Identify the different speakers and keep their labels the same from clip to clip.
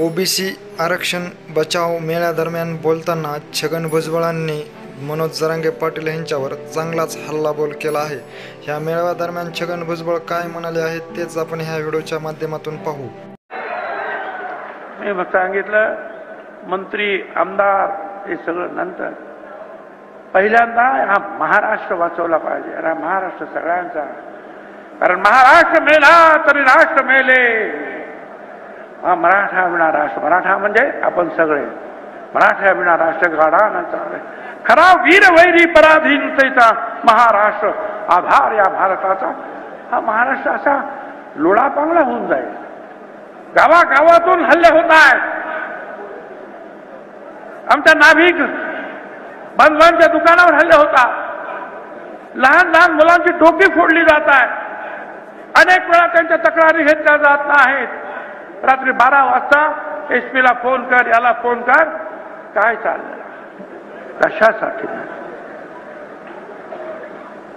Speaker 1: OBC आरक्षण बचाव मेळ्यादरम्यान बोलताना छगन भुजबळांनी मनोज जरांगे पाटील यांच्यावर चांगलाच हल्लाबोल केला आहे। ह्या मेळाव्यादरम्यान छगन भुजबळ काय म्हणाले आहेत तेच आपण ह्या व्हिडिओच्या माध्यमातून पाहू।
Speaker 2: मी सांगितलं मंत्री आमदार हे सगळं नंतर, पहिल्यांदा हा महाराष्ट्र वाचवला पाहिजे। अरे महाराष्ट्र सगळ्यांचा, कारण महाराष्ट्र मेला तरी राष्ट्र मेले। हा मराठा विना राष्ट्र, मराठा म्हणजे आपण सगळे, मराठा विना राष्ट्र गाडा न चाले। खरा वीर वैरी पराधीनतेचा महाराष्ट्र आधार या भारताचा। हा महाराष्ट्र असा लोळापांगला होऊन जाईल। गावागावातून हल्ले होत आहेत। आमच्या नाभिक बांधवांच्या दुकानावर हल्ले होतात। लहान लहान मुलांची डोकी फोडली जात आहे। अनेक वेळा त्यांच्या तक्रारी घेतल्या जात नाहीत। रात्री 12 वाजता एसपीला फोन कर, याला फोन कर, काय चाललं, कशासाठी?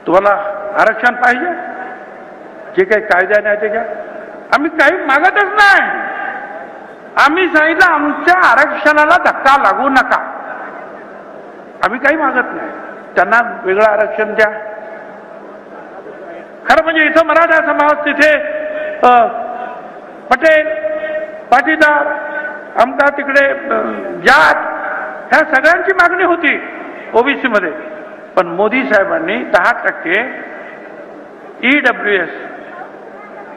Speaker 2: तुम्हाला आरक्षण पाहिजे, जे काही कायद्याने आहे त्याच्यात आम्ही काही मागतच नाही। आम्ही सांगितलं आमच्या आरक्षणाला धक्का लागू नका, आम्ही काही मागत नाही। त्यांना वेगळं आरक्षण द्या। खरं म्हणजे इथं मराठा समाज, तिथे पटेल, पाटीदार, आमचा तिकडे जाट, ह्या सगळ्यांची मागणी होती ओबीसी मध्ये। पण मोदी साहेबांनी 10% EWS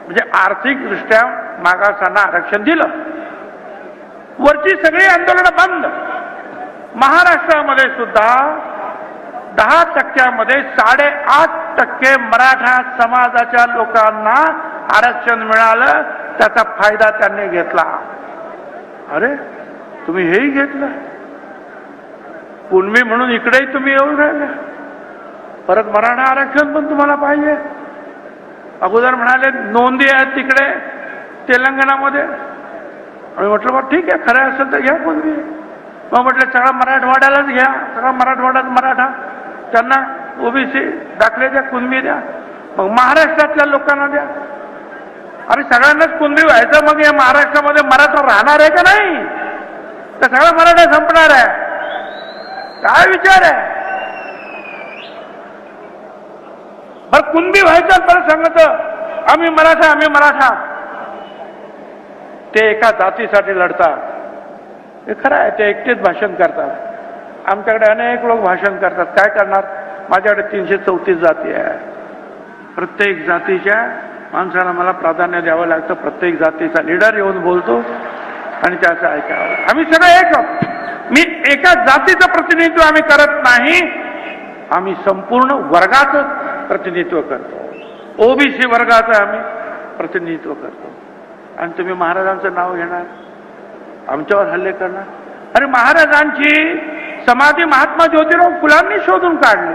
Speaker 2: म्हणजे आर्थिकदृष्ट्या मागासांना आरक्षण दिलं। वरची सगळी आंदोलनं बंद। महाराष्ट्रामध्ये सुद्धा 10%मध्ये 8.5% मराठा समाजाच्या लोकांना आरक्षण मिळालं। त्याचा फायदा त्यांनी घेतला। अरे तुम्ही हेही घेतलं, कुणबी म्हणून इकडेही तुम्ही येऊन राहिले। परत मराठा आरक्षण पण तुम्हाला पाहिजे। अगोदर म्हणाले नोंदी आहेत तिकडे तेलंगणामध्ये। आम्ही म्हटलं बा ठीक आहे, खरं असेल तर घ्या कुणबी। मग म्हटलं सगळा मराठवाड्यालाच घ्या, सगळा मराठवाड्यात मराठा, त्यांना ओबीसी दाखले द्या, कुणबी द्या। मग महाराष्ट्रातल्या लोकांना द्या। अरे सगळ्यांनाच कुणबी व्हायचं, मग या महाराष्ट्रामध्ये मराठा राहणार आहे का नाही? तर सगळा मराठा संपणार आहे? काय विचार आहे? बरं कुणबी व्हायचं, परत सांगत आम्ही मराठा, आम्ही मराठा। ते एका जातीसाठी लढतात, हे खरं आहे। ते एकटेच भाषण करतात। आमच्याकडे अनेक लोक भाषण करतात, काय करणार? माझ्याकडे 334 जाती आहे। प्रत्येक जातीच्या माणसाला मला प्राधान्य द्यावं लागतं। प्रत्येक जातीचा लीडर येऊन बोलतो आणि त्याचं ऐकावं। आम्ही सगळे एक आहोत। मी एका जातीचं प्रतिनिधित्व आम्ही करत नाही, आम्ही संपूर्ण वर्गाचं प्रतिनिधित्व करतो। ओबीसी वर्गाचं आम्ही प्रतिनिधित्व करतो। आणि तुम्ही महाराजांचं नाव घेणार, आमच्यावर हल्ले करणार? अरे महाराजांची समाधी महात्मा ज्योतिराव फुलांनी शोधून काढली।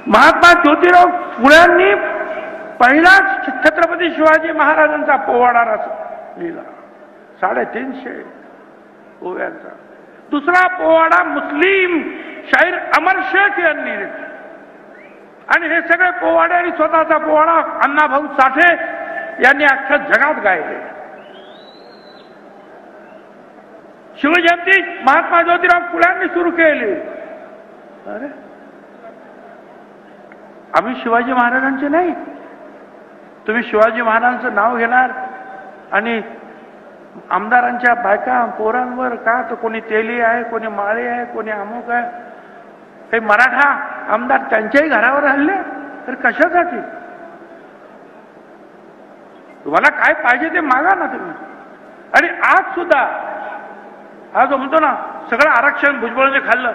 Speaker 2: महात्मा ज्योतिराव फुलांनी पहिला छत्रपती शिवाजी महाराजांचा पोवाडा लिहिला, 350 ओव्यांचा। दुसरा पोवाडा मुस्लिम शाहीर अमर शेख यांनी लिहिला। आणि हे सगळे पोवाडे आणि स्वतःचा पोवाडा अण्णाभाऊ साठे यांनी अख्ख्या जगात गायले। शिवजयंती महात्मा ज्योतिराव फुलांनी सुरू केली। अरे आम्ही शिवाजी महाराजांचे नाही। तुम्ही शिवाजी महाराजांचं नाव घेणार आणि आमदारांच्या बायका पोरांवर का, तर कोणी तेली आहे, कोणी माळे आहे, कोणी अमुक आहे। हे मराठा आमदार त्यांच्याही घरावर हल्ले, तर कशासाठी? तुम्हाला काय पाहिजे ते मागा ना तुम्ही। आणि आज सुद्धा हा जो म्हणतो ना सगळं आरक्षण भुजबळांनी खाल्लं,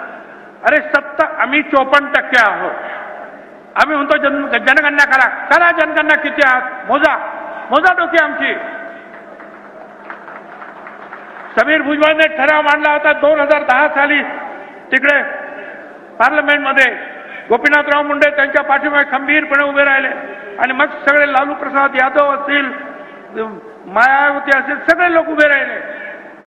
Speaker 2: अरे आम्ही 54% आहोत। आम्ही म्हणतो जनगणना करा, करा जनगणना, किती आहात मोजा, मोजा डोकी आमची। समीर भुजबळने ठराव मांडला होता 2010 साली तिकडे पार्लमेंटमध्ये। गोपीनाथराव मुंडे त्यांच्या पाठीमागे खंबीरपणे उभे राहिले आणि मग सगळे लालू प्रसाद यादव असतील, मायावती असतील, सगळे लोक उभे राहिले।